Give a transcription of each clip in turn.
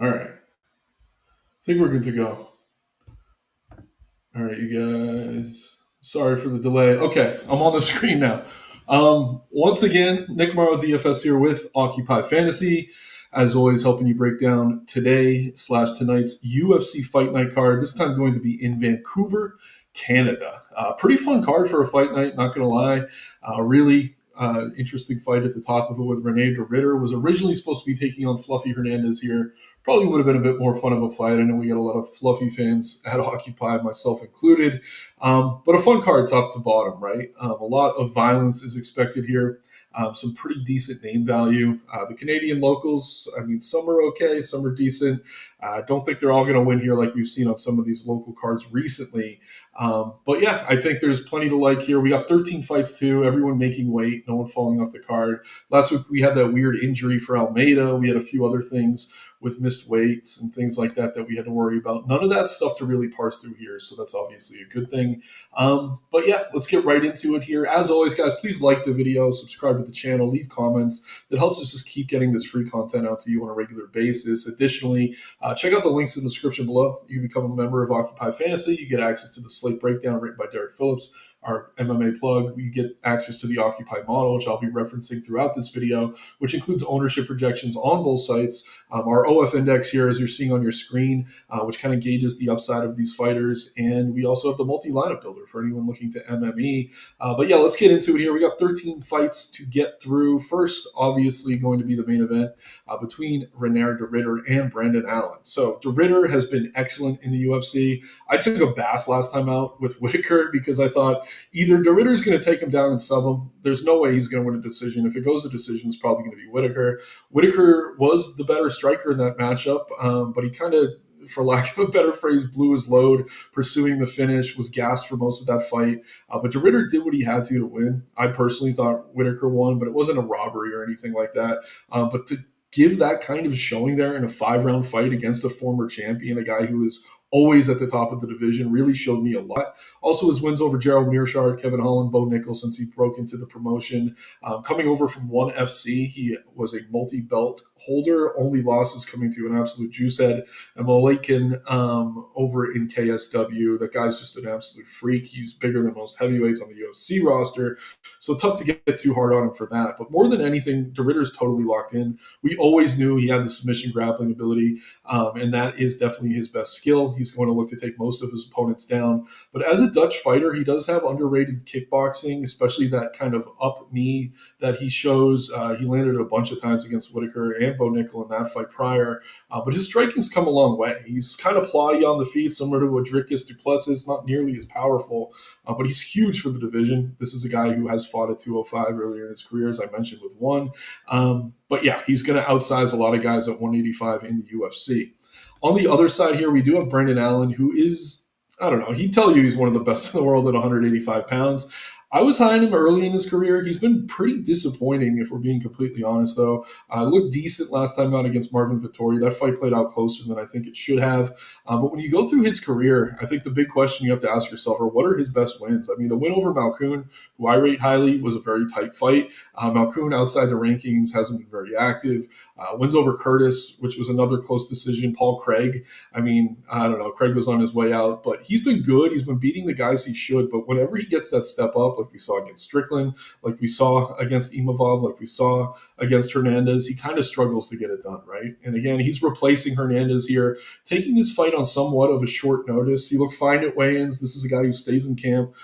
All right. I think we're good to go. All right, you guys. Sorry for the delay. Okay, I'm on the screen now. Once again, Nick Morrow DFS here with Occupy Fantasy. As always, helping you break down tonight's UFC Fight Night card. This time going to be in Vancouver, Canada. Pretty fun card for a fight night, not going to lie. Really interesting fight at the top of it with Rene de Ritter. Was originally supposed to be taking on Fluffy Hernandez here. Probably would have been a bit more fun of a fight. I know we got a lot of Fluffy fans at Occupy, myself included. But a fun card top to bottom, right? A lot of violence is expected here. Some pretty decent name value. The Canadian locals, I mean, some are okay, some are decent. I don't think they're all going to win here like we've seen on some of these local cards recently. But yeah, I think there's plenty to like here. We got 13 fights too, everyone making weight, no one falling off the card. Last week we had that weird injury for Almeida. We had a few other things with missed weights and things like that we had to worry about. None of that stuff to really parse through here, so that's obviously a good thing. But yeah, let's get right into it here. As always, guys, please like the video, subscribe to the channel, leave comments. That helps us just keep getting this free content out to you on a regular basis. Additionally, check out the links in the description below. You can become a member of Occupy Fantasy. You get access to the slate breakdown written by Derek Phillips, our MMA plug. You get access to the Occupy model, which I'll be referencing throughout this video, which includes ownership projections on both sites. Our OF index here, as you're seeing on your screen, which kind of gauges the upside of these fighters. And we also have the multi-lineup builder for anyone looking to MME. But yeah, let's get into it here. We got 13 fights to get through. First, obviously, going to be the main event between Rene de Ritter and Brandon Allen. So de Ritter has been excellent in the UFC. I took a bath last time out with Whitaker because I thought either de Ritter's going to take him down and sub him. There's no way he's going to win a decision. If it goes to decision, it's probably going to be Whitaker. Whitaker was the better striker in that matchup, but he kind of, for lack of a better phrase, blew his load pursuing the finish, was gassed for most of that fight. But de Ritter did what he had to win. I personally thought Whitaker won, but it wasn't a robbery or anything like that. But to give that kind of showing there in a 5-round fight against a former champion, a guy who is always at the top of the division, really showed me a lot. Also, his wins over Gerald Mearshart, Kevin Holland, Bo Nichols since he broke into the promotion. Coming over from ONE FC, he was a multi-belt holder. Only losses coming to an absolute juicehead. And Malakin over in KSW, that guy's just an absolute freak. He's bigger than most heavyweights on the UFC roster. So tough to get too hard on him for that. But more than anything, de Ritter's totally locked in. We always knew he had the submission grappling ability, and that is definitely his best skill. He's going to look to take most of his opponents down. But as a Dutch fighter, he does have underrated kickboxing, especially that kind of up knee that he shows. He landed a bunch of times against Whitaker and Bo Nickel in that fight prior. But his striking's come a long way. He's kind of plotty on the feet, similar to Adricus Duplessis, not nearly as powerful, but he's huge for the division. This is a guy who has fought at 205 earlier in his career, as I mentioned with ONE. But yeah, he's going to outsize a lot of guys at 185 in the UFC. On the other side here, we do have Brandon Allen, who is, I don't know, he'd tell you he's one of the best in the world at 185 pounds. I was high on him early in his career. He's been pretty disappointing, if we're being completely honest, though. Looked decent last time out against Marvin Vettori. That fight played out closer than I think it should have. But when you go through his career, I think the big question you have to ask yourself are, what are his best wins? I mean, the win over Malkoun, who I rate highly, was a very tight fight. Malkoun, outside the rankings, hasn't been very active. Wins over Curtis, which was another close decision. Paul Craig, I mean, I don't know. Craig was on his way out, but he's been good. He's been beating the guys he should. But whenever he gets that step up, like we saw against Strickland, like we saw against Imavov, like we saw against Hernandez, he kind of struggles to get it done, right? And again, he's replacing Hernandez here, taking this fight on somewhat of a short notice. He looked fine at weigh-ins. This is a guy who stays in camp,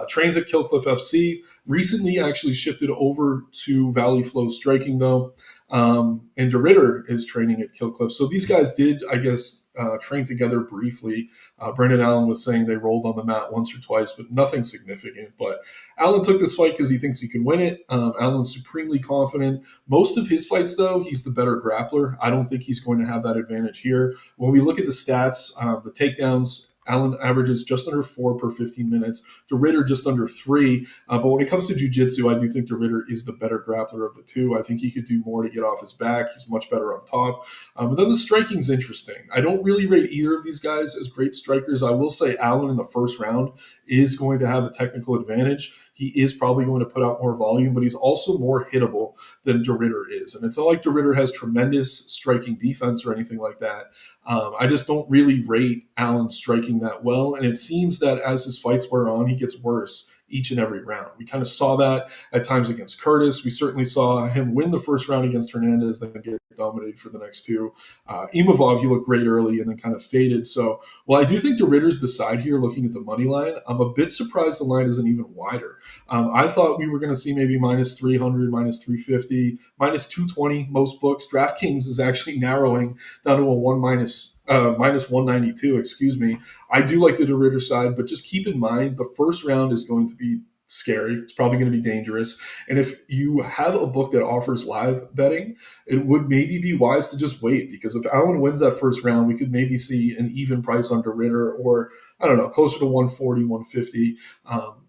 trains at Killcliff FC, recently actually shifted over to Valley Flow Striking, though. And de Ritter is training at Killcliff. So these guys did, I guess, train together briefly. Brandon Allen was saying they rolled on the mat once or twice, but nothing significant. But Allen took this fight because he thinks he can win it. Allen's supremely confident. Most of his fights, though, he's the better grappler. I don't think he's going to have that advantage here. When we look at the stats, the takedowns, Allen averages just under 4 per 15 minutes. De Ritter just under 3. But when it comes to jiu-jitsu, I do think de Ritter is the better grappler of the two. I think he could do more to get off his back. He's much better on top. But then the striking's interesting. I don't really rate either of these guys as great strikers. I will say Allen in the first round is going to have a technical advantage. he is probably going to put out more volume, but he's also more hittable than DeRitter is. And it's not like DeRitter has tremendous striking defense or anything like that. I just don't really rate Allen striking that well. And it seems that as his fights wear on, he gets worse each and every round. We kind of saw that at times against Curtis. We certainly saw him win the first round against Hernandez, then get dominated for the next two. Imavov, he looked great early and then kind of faded. So while I do think DeRitter's the side here looking at the money line, I'm a bit surprised the line isn't even wider. I thought we were going to see maybe minus 300, minus 350, minus 220 most books. DraftKings is actually narrowing down to a minus 192, excuse me. I do like the DeRitter side, but just keep in mind the first round is going to be scary. It's probably going to be dangerous. And if you have a book that offers live betting, it would maybe be wise to just wait, because if Allen wins that first round, we could maybe see an even price on DeRitter, or I don't know, closer to 140, 150.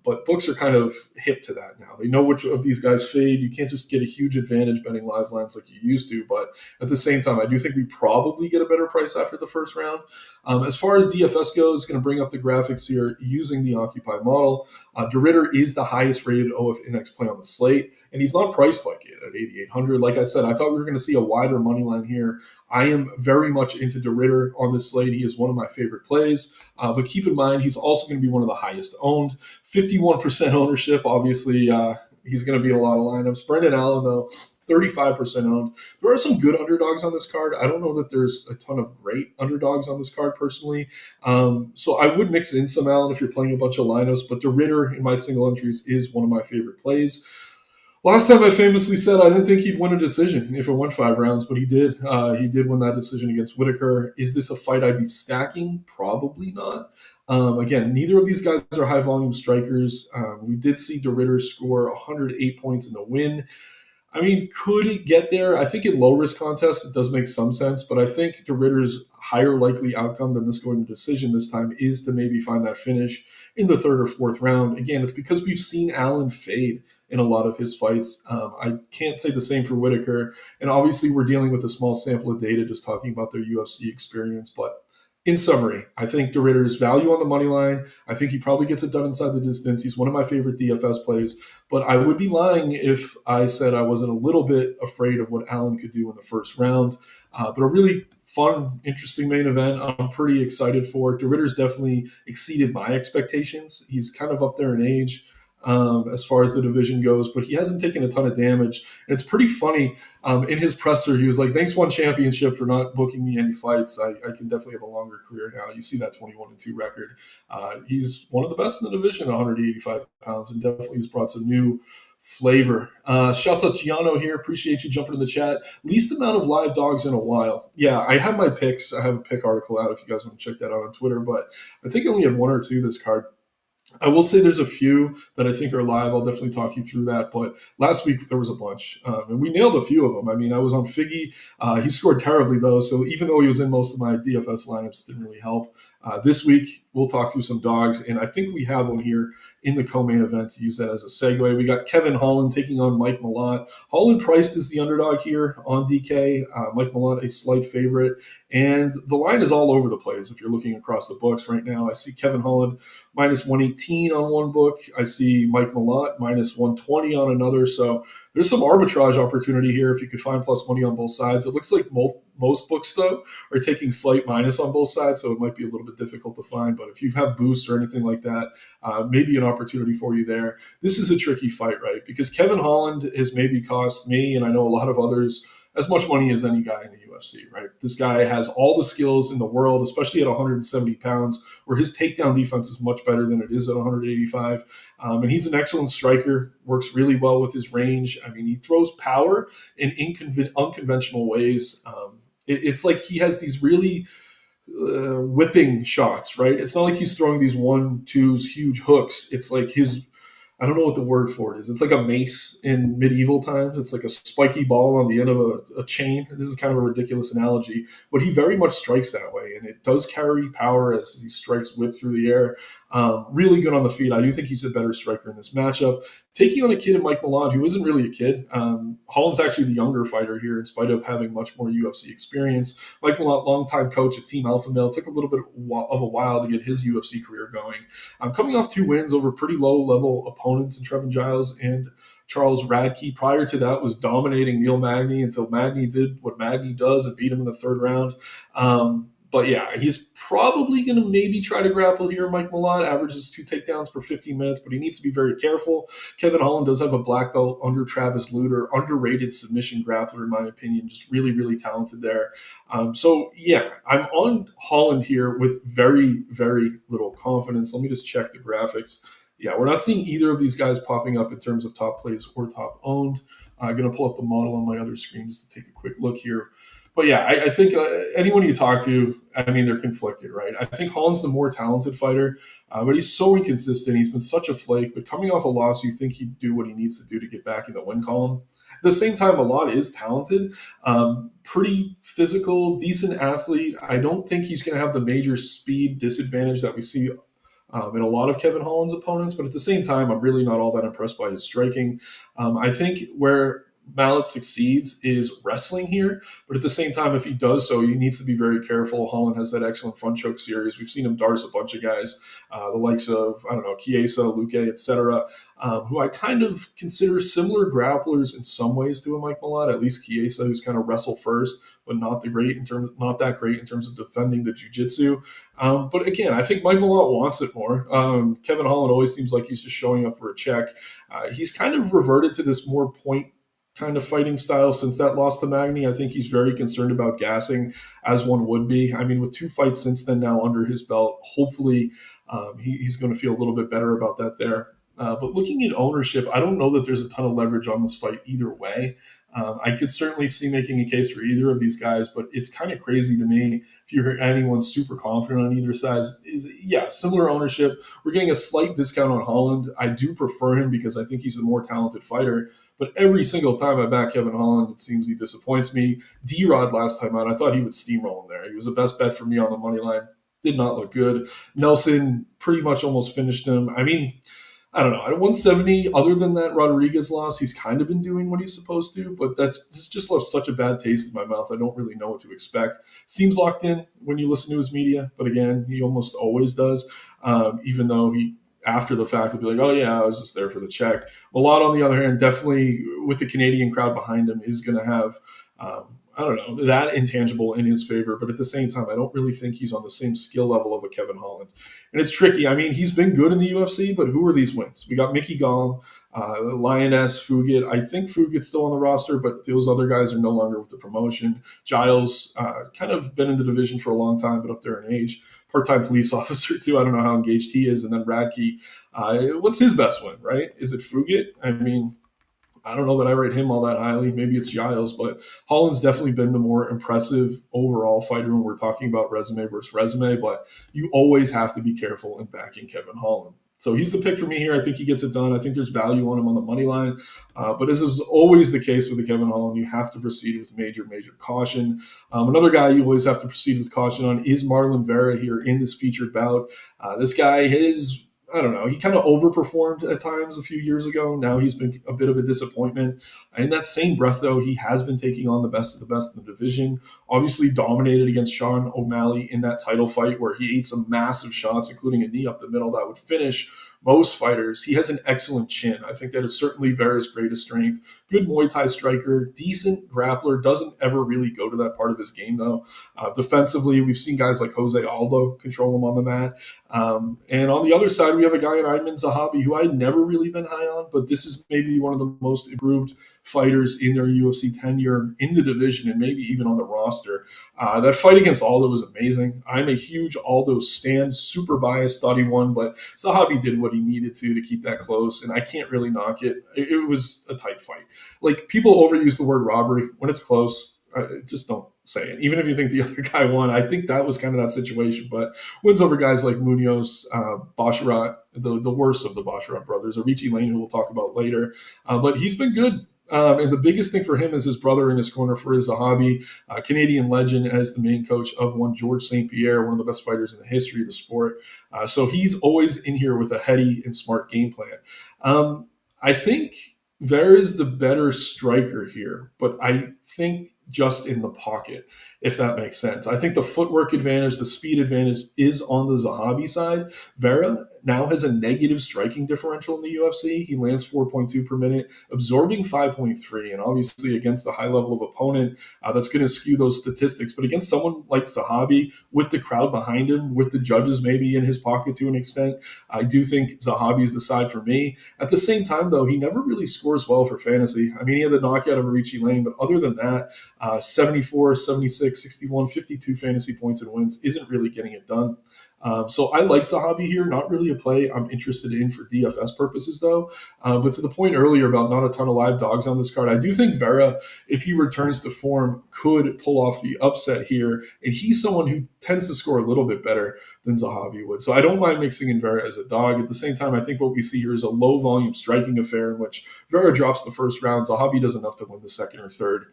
But books are kind of hip to that now. They know which of these guys fade. You can't just get a huge advantage betting live lines like you used to. But at the same time, I do think we probably get a better price after the first round. As far as DFS goes, going to bring up the graphics here using the Occupy model. DeRitter is the highest rated OF index play on the slate, and he's not priced like it at 8,800. Like I said, I thought we were going to see a wider money line here. I am very much into DeRitter on this slate. He is one of my favorite plays. But keep in mind, he's also going to be one of the highest owned. 51% ownership. Obviously, he's going to be in a lot of lineups. Brendan Allen, though, 35% owned. There are some good underdogs on this card. I don't know that there's a ton of great underdogs on this card personally. So I would mix in some Allen if you're playing a bunch of lineups. But DeRitter in my single entries is one of my favorite plays. Last time I famously said I didn't think he'd win a decision if it went 5 rounds, but he did. He did win that decision against Whitaker. Is this a fight I'd be stacking? Probably not. Again, neither of these guys are high-volume strikers. We did see DeRitter score 108 points in the win. I mean, could it get there? I think in low-risk contests, it does make some sense, but I think DeRitter's higher likely outcome than this going to decision this time is to maybe find that finish in the third or fourth round. Again, it's because we've seen Allen fade in a lot of his fights. I can't say the same for Whitaker, and obviously we're dealing with a small sample of data just talking about their UFC experience, but in summary, I think DeRitter's value on the money line. I think he probably gets it done inside the distance. He's one of my favorite DFS plays, but I would be lying if I said I wasn't a little bit afraid of what Allen could do in the first round. But a really fun, interesting main event. I'm pretty excited for it. DeRitter's definitely exceeded my expectations. He's kind of up there in age as far as the division goes, but he hasn't taken a ton of damage. And it's pretty funny. In his presser, he was like, "Thanks, One Championship, for not booking me any fights. I can definitely have a longer career now." You see that 21-2 record. He's one of the best in the division at 185 pounds, and definitely has brought some new flavor. Shouts out Giano here. Appreciate you jumping in the chat. Least amount of live dogs in a while. Yeah, I have my picks. I have a pick article out if you guys want to check that out on Twitter, but I think I only had 1 or 2 this card. I will say there's a few that I think are live. I'll definitely talk you through that. But last week there was a bunch, and we nailed a few of them. I mean, I was on Figgy. He scored terribly, though. So even though he was in most of my DFS lineups, it didn't really help. This week, we'll talk through some dogs, and I think we have one here in the co-main event to use that as a segue. We got Kevin Holland taking on Mike Malott. Holland priced as the underdog here on DK. Mike Malott, a slight favorite. And the line is all over the place if you're looking across the books right now. I see Kevin Holland minus 118 on one book. I see Mike Malott minus 120 on another. So there's some arbitrage opportunity here if you could find plus money on both sides. It looks like most books, though, are taking slight minus on both sides, so it might be a little bit difficult to find. But if you have boosts or anything like that, maybe an opportunity for you there. This is a tricky fight, right? Because Kevin Holland has maybe cost me, and I know a lot of others, as much money as any guy in the UFC, right? This guy has all the skills in the world, especially at 170 pounds, where his takedown defense is much better than it is at 185. And he's an excellent striker, works really well with his range. I mean, he throws power in unconventional ways. It's like he has these really whipping shots, right? It's not like he's throwing these 1-2s, huge hooks. It's like I don't know what the word for it is. It's like a mace in medieval times. It's like a spiky ball on the end of a chain. This is kind of a ridiculous analogy, but he very much strikes that way. and it does carry power as he strikes whip through the air. Really good on the feet. I do think he's a better striker in this matchup. Taking on a kid in Mike Milan, who isn't really a kid. Holland's actually the younger fighter here, in spite of having much more UFC experience. Mike Milan, longtime coach at Team Alpha Male, took a little bit of a while to get his UFC career going. Coming off 2 wins over pretty low-level opponents in Trevin Giles and Charles Radke. Prior to that was dominating Neil Magny until Magny did what Magny does and beat him in the 3rd round. But yeah, he's probably going to maybe try to grapple here. Mike Milan averages 2 takedowns per 15 minutes, but he needs to be very careful. Kevin Holland does have a black belt under Travis Luter, underrated submission grappler, in my opinion, just really, really talented there. So yeah, I'm on Holland here with very, very little confidence. Let me just check the graphics. Yeah, we're not seeing either of these guys popping up in terms of top plays or top owned. I'm going to pull up the model on my other screen just to take a quick look here. But yeah, I think anyone you talk to, I mean, they're conflicted, right? I think Holland's the more talented fighter, but he's so inconsistent. He's been such a flake. But coming off a loss, you think he'd do what he needs to do to get back in the win column. At the same time, Milan is talented, pretty physical, decent athlete. I don't think he's going to have the major speed disadvantage that we see in a lot of Kevin Holland's opponents. But at the same time, I'm really not all that impressed by his striking. I think where Mallet succeeds is wrestling here, but at the same time, if he does so, he needs to be very careful. Holland has that excellent front choke series. We've seen him dart a bunch of guys, the likes of, I don't know, Chiesa, Luque, etc., who I kind of consider similar grapplers in some ways to a Mike Milan, at least Chiesa, who's kind of wrestle first, but not that great in terms of defending the jiu-jitsu. But again, I think Mike Milan wants it more. Kevin Holland always seems like he's just showing up for a check. He's kind of reverted to this more point kind of fighting style since that loss to Magny. I think he's very concerned about gassing, as one would be. I mean, with 2 fights since then now under his belt, hopefully he's going to feel a little bit better about that there. But looking at ownership, I don't know that there's a ton of leverage on this fight either way. I could certainly see making a case for either of these guys, but it's kind of crazy to me if you hear anyone super confident on either side. Yeah, similar ownership. We're getting a slight discount on Holland. I do prefer him because I think he's a more talented fighter, but every single time I back Kevin Holland, it seems he disappoints me. D-Rod last time out, I thought he would steamroll him there. He was the best bet for me on the money line. Did not look good. Nelson pretty much almost finished him. I mean, I don't know. At 170, other than that Rodriguez loss, he's kind of been doing what he's supposed to, but that has just left such a bad taste in my mouth. I don't really know what to expect. Seems locked in when you listen to his media, but again, he almost always does, even though he, after the fact, will be like, oh, yeah, I was just there for the check. Malott, on the other hand, definitely with the Canadian crowd behind him, is going to have I don't know, that intangible in his favor. But at the same time, I don't really think he's on the same skill level of a Kevin Holland. And it's tricky. I mean, he's been good in the UFC, but who are these wins? We got Mickey Gall, Lioness, Fugit. I think Fugit's still on the roster, but those other guys are no longer with the promotion. Giles, kind of been in the division for a long time, but up there in age. Part-time police officer, too. I don't know how engaged he is. And then Radke, what's his best win, right? Is it Fugit? I mean, I don't know that I rate him all that highly. Maybe it's Giles, but Holland's definitely been the more impressive overall fighter when we're talking about resume versus resume, but you always have to be careful in backing Kevin Holland. So he's the pick for me here. I think he gets it done. I think there's value on him on the money line. But as is always the case with the Kevin Holland, you have to proceed with major, major caution. Another guy you always have to proceed with caution on is Marlon Vera here in this featured bout. This guy has, I don't know, he kind of overperformed at times a few years ago. Now he's been a bit of a disappointment. In that same breath, though, he has been taking on the best of the best in the division. Obviously dominated against Sean O'Malley in that title fight where he ate some massive shots, including a knee up the middle that would finish most fighters. He has an excellent chin. I think that is certainly Vera's greatest strength. Good Muay Thai striker, decent grappler, doesn't ever really go to that part of his game, though. Defensively, we've seen guys like Jose Aldo control him on the mat. And on the other side, we have a guy in Ayman Zahabi who I'd never really been high on, but this is maybe one of the most improved fighters in their UFC tenure in the division and maybe even on the roster. That fight against Aldo was amazing. I'm a huge Aldo stan, super biased, thought he won, but Zahabi did what he needed to keep that close, and I can't really knock it. It was a tight fight. Like, people overuse the word robbery. When it's close, just don't say it. Even if you think the other guy won, I think that was kind of that situation. But wins over guys like Munoz, Basharat, the worst of the Basharat brothers, Arichi Lane, who we'll talk about later. But he's been good. And the biggest thing for him is his brother in his corner for his Zahabi, Canadian legend as the main coach of one George St. Pierre, one of the best fighters in the history of the sport. So he's always in here with a heady and smart game plan. I think Ver is the better striker here, but I think just in the pocket, if that makes sense. I think the footwork advantage, the speed advantage is on the Zahabi side. Vera now has a negative striking differential in the UFC. He lands 4.2 per minute, absorbing 5.3. And obviously, against a high level of opponent, that's going to skew those statistics. But against someone like Zahabi, with the crowd behind him, with the judges maybe in his pocket to an extent, I do think Zahabi is the side for me. At the same time, though, he never really scores well for fantasy. I mean, he had the knockout of Richie Lane, but other than that, 74, 76, 61, 52 fantasy points and wins isn't really getting it done. So I like Zahabi here, not really a play I'm interested in for DFS purposes, though. But to the point earlier about not a ton of live dogs on this card, I do think Vera, if he returns to form, could pull off the upset here. And he's someone who tends to score a little bit better than Zahabi would. So I don't mind mixing in Vera as a dog. At the same time, I think what we see here is a low-volume striking affair in which Vera drops the first round. Zahabi does enough to win the second or third.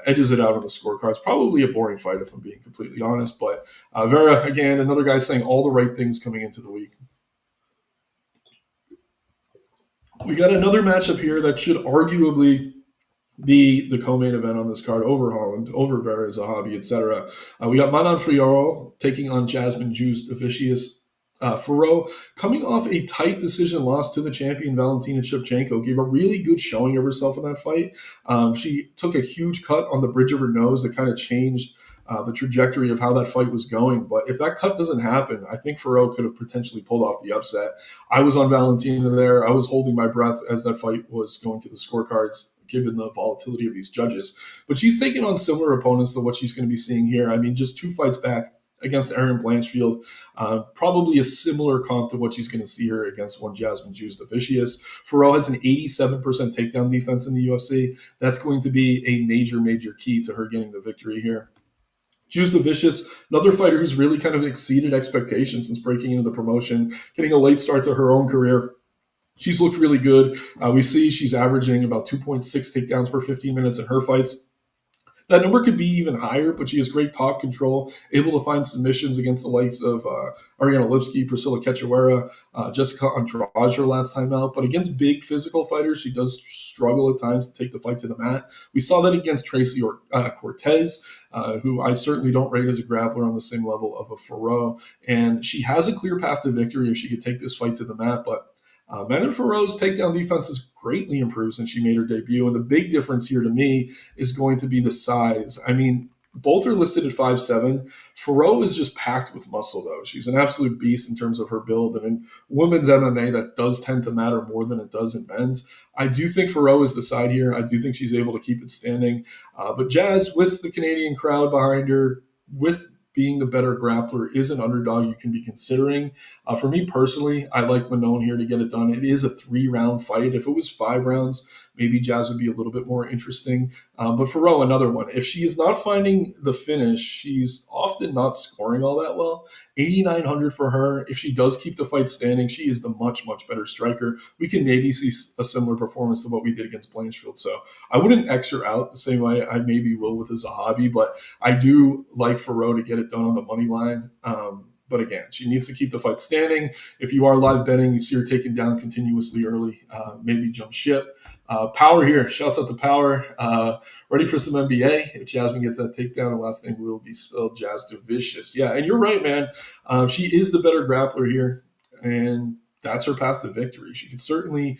Edges it out on the scorecards. Probably a boring fight if I'm being completely honest. But Vera, again, another guy saying all the right things coming into the week. We got another matchup here that should arguably be the co-main event on this card over Holland, over Vera, Zahabi, etc. We got Manon Fiorot taking on Jasmine Justavicius. Fiorot, coming off a tight decision loss to the champion Valentina Shevchenko, gave a really good showing of herself in that fight. She took a huge cut on the bridge of her nose that kind of changed the trajectory of how that fight was going. But if that cut doesn't happen, I think Fiorot could have potentially pulled off the upset. I was on Valentina there. I was holding my breath as that fight was going to the scorecards, given the volatility of these judges. But she's taken on similar opponents to what she's going to be seeing here. I mean, just 2 fights back against Erin Blanchfield, probably a similar comp to what she's going to see her against one Jasmine Justavicius. Fiorot has an 87% takedown defense in the UFC. That's going to be a major key to her getting the victory here. Justavicius, another fighter who's really kind of exceeded expectations since breaking into the promotion, getting a late start to her own career. She's looked really good. We see she's averaging about 2.6 takedowns per 15 minutes in her fights. That number could be even higher, but she has great top control, able to find submissions against the likes of Ariana Lipski, Priscilla Cachoeira, Jessica Andrade her last time out. But against big physical fighters, she does struggle at times to take the fight to the mat. We saw that against Tracy Cortez, who I certainly don't rate as a grappler on the same level of a Fiorot. And she has a clear path to victory if she could take this fight to the mat, but Manon Fiorot's takedown defense has greatly improved since she made her debut. And the big difference here to me is going to be the size. I mean, both are listed at 5'7". Fiorot is just packed with muscle, though. She's an absolute beast in terms of her build. And in women's MMA, that does tend to matter more than it does in men's. I do think Fiorot is the side here. I do think she's able to keep it standing. But Jazz, with the Canadian crowd behind her, with being the better grappler, is an underdog you can be considering. For me personally, I like Manon here to get it done. It is a 3-round fight. If it was 5 rounds, maybe Jazz would be a little bit more interesting. But Fiorot, another one. If she is not finding the finish, she's often not scoring all that well. 8,900 for her. If she does keep the fight standing, she is the much better striker. We can maybe see a similar performance to what we did against Blanchfield. So I wouldn't X her out the same way I maybe will with a Zahabi, but I do like Fiorot to get it done on the money line. But again, she needs to keep the fight standing. If you are live betting, you see her taken down continuously early, maybe jump ship. Power here. Shouts out to Power. Ready for some NBA. If Jasmine gets that takedown, the last thing will be spelled Jasdavicius. Yeah, and you're right, man. She is the better grappler here, and that's her path to victory. She could certainly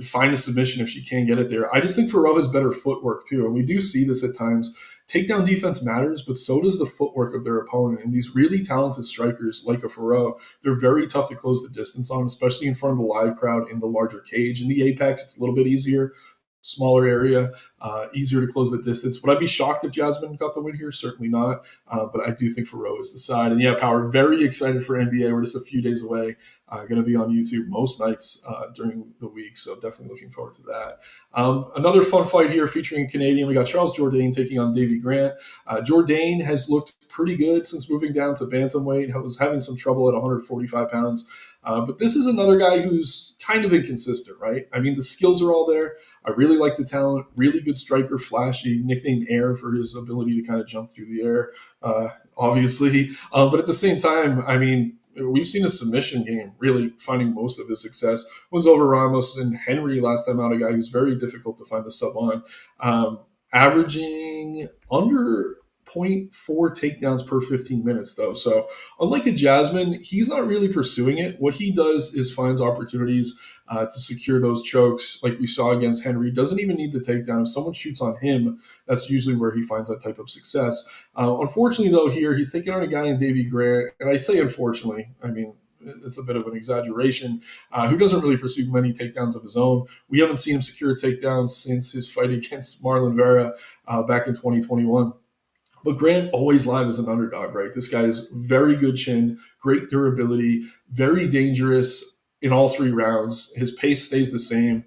find a submission if she can get it there. I just think Fiorot has better footwork, too, and we do see this at times. Takedown defense matters, but so does the footwork of their opponent. And these really talented strikers like a Fiorot, they're very tough to close the distance on, especially in front of the live crowd in the larger cage. In the Apex, it's a little bit easier. Smaller area, easier to close the distance. Would I be shocked if Jasmine got the win here? Certainly not. But I do think Fiorot is the side. And yeah, Power, very excited for NBA. We're just a few days away. Going to be on YouTube most nights during the week. So definitely looking forward to that. Another fun fight here featuring a Canadian. We got Charles Jourdain taking on Davy Grant. Jourdain has looked pretty good since moving down to bantamweight. Was having some trouble at 145 pounds. But this is another guy who's kind of inconsistent, right? I mean, the skills are all there. I really like the talent. Really good striker, flashy, nicknamed Air for his ability to kind of jump through the air, obviously. But at the same time, I mean, we've seen a submission game really finding most of his success. Wins over Ramos and Henry last time out, a guy who's very difficult to find the sub on. Averaging under zero point 0.4 takedowns per 15 minutes, though. So, unlike a Jasmine, he's not really pursuing it. What he does is finds opportunities to secure those chokes, like we saw against Henry. Doesn't even need the takedown. If someone shoots on him, that's usually where he finds that type of success. Unfortunately, though, here he's taking on a guy named Davy Grant, and I say unfortunately, I mean, it's a bit of an exaggeration, who doesn't really pursue many takedowns of his own. We haven't seen him secure a takedown since his fight against Marlon Vera back in 2021. But Grant always live as an underdog, right? This guy is very good chin, great durability, very dangerous in all 3 rounds. His pace stays the same.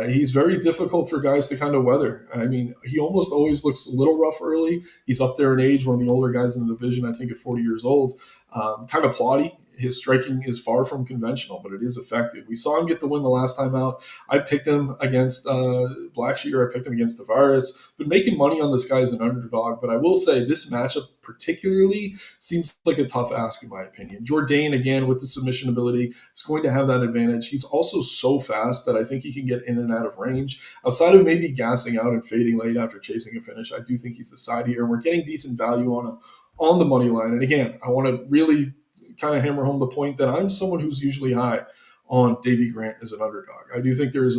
He's very difficult for guys to kind of weather. I mean, he almost always looks a little rough early. He's up there in age, one of the older guys in the division, I think at 40 years old. Kind of plotty. His striking is far from conventional, but it is effective. We saw him get the win the last time out. I picked him against Blackshear. I picked him against Tavares. Been making money on this guy as an underdog, but I will say this matchup particularly seems like a tough ask in my opinion. Jourdain, again, with the submission ability, is going to have that advantage. He's also so fast that I think he can get in and out of range. Outside of maybe gassing out and fading late after chasing a finish, I do think he's the side here, and we're getting decent value on him on the money line. And again, I want to really kind of hammer home the point that I'm someone who's usually high on Davy Grant as an underdog. I do think there's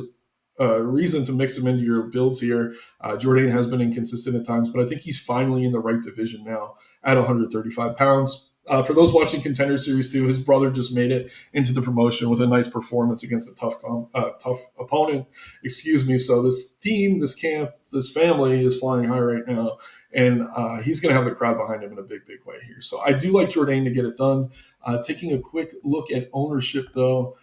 a reason to mix him into your builds here. Jourdain has been inconsistent at times, but I think he's finally in the right division now at 135 pounds. For those watching Contender Series 2, his brother just made it into the promotion with a nice performance against a tough opponent. So this team, this camp, this family is flying high right now. And he's going to have the crowd behind him in a big, big way here. So I do like Jourdain to get it done. Taking a quick look at ownership, though.